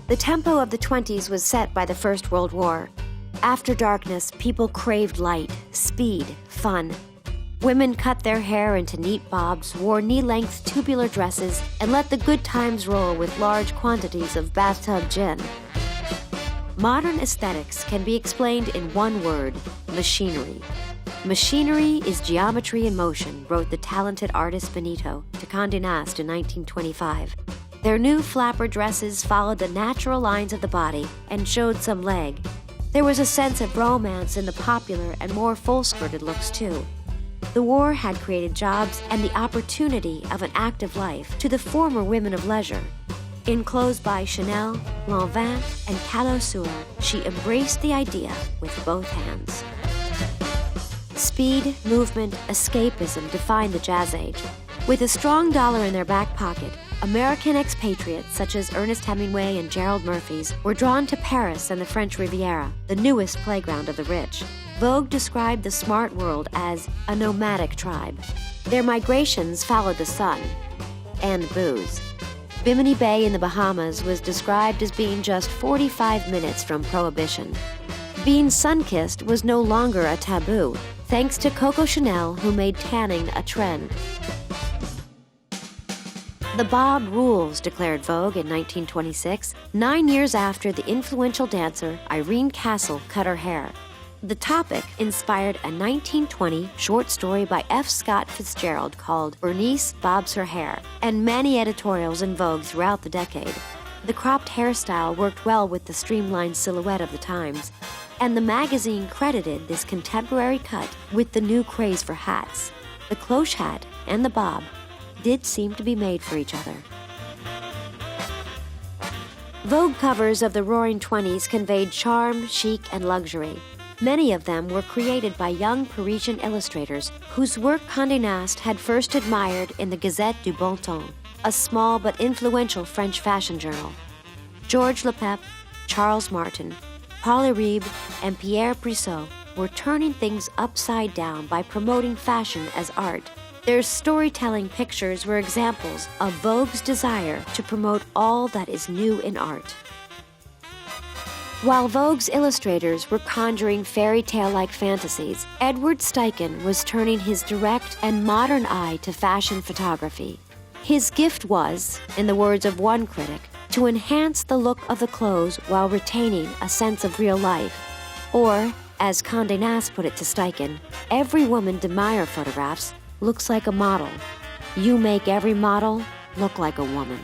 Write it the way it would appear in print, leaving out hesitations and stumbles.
The tempo of the 20s was set by the First World War. After darkness, people craved light, speed, fun. Women cut their hair into neat bobs, wore knee-length tubular dresses, and let the good times roll with large quantities of bathtub gin. Modern aesthetics can be explained in one word: machinery. Machinery is geometry in motion, wrote the talented artist Benito to Condé Nast in 1925. Their new flapper dresses followed the natural lines of the body and showed some leg. There was a sense of romance in the popular and more full-skirted looks, too. The war had created jobs and the opportunity of an active life to the former women of leisure. In clothes by Chanel, Lanvin, and Calot Sur, she embraced the idea with both hands. Speed, movement, escapism defined the Jazz Age. With a strong dollar in their back pocket, American expatriates such as Ernest Hemingway and Gerald Murphys were drawn to Paris and the French Riviera, the newest playground of the rich. Vogue described the smart world as a nomadic tribe. Their migrations followed the sun and booze. Bimini Bay in the Bahamas was described as being just 45 minutes from Prohibition. Being sun-kissed was no longer a taboo, thanks to Coco Chanel, who made tanning a trend. The bob rules, declared Vogue in 1926, 9 years after the influential dancer Irene Castle cut her hair. The topic inspired a 1920 short story by F. Scott Fitzgerald called Bernice Bobs Her Hair, and many editorials in Vogue throughout the decade. The cropped hairstyle worked well with the streamlined silhouette of the times, and the magazine credited this contemporary cut with the new craze for hats. The cloche hat and the bob did seem to be made for each other. Vogue covers of the Roaring '20s conveyed charm, chic, and luxury. Many of them were created by young Parisian illustrators whose work Condé Nast had first admired in the Gazette du Bon Temps, a small but influential French fashion journal. Georges Lepep, Charles Martin, Paul Eribe, and Pierre Brissot were turning things upside down by promoting fashion as art. Their storytelling pictures were examples of Vogue's desire to promote all that is new in art. While Vogue's illustrators were conjuring fairy tale-like fantasies, Edward Steichen was turning his direct and modern eye to fashion photography. His gift was, in the words of one critic, to enhance the look of the clothes while retaining a sense of real life. Or, as Condé Nast put it to Steichen, every woman De Meyer photographs looks like a model. You make every model look like a woman.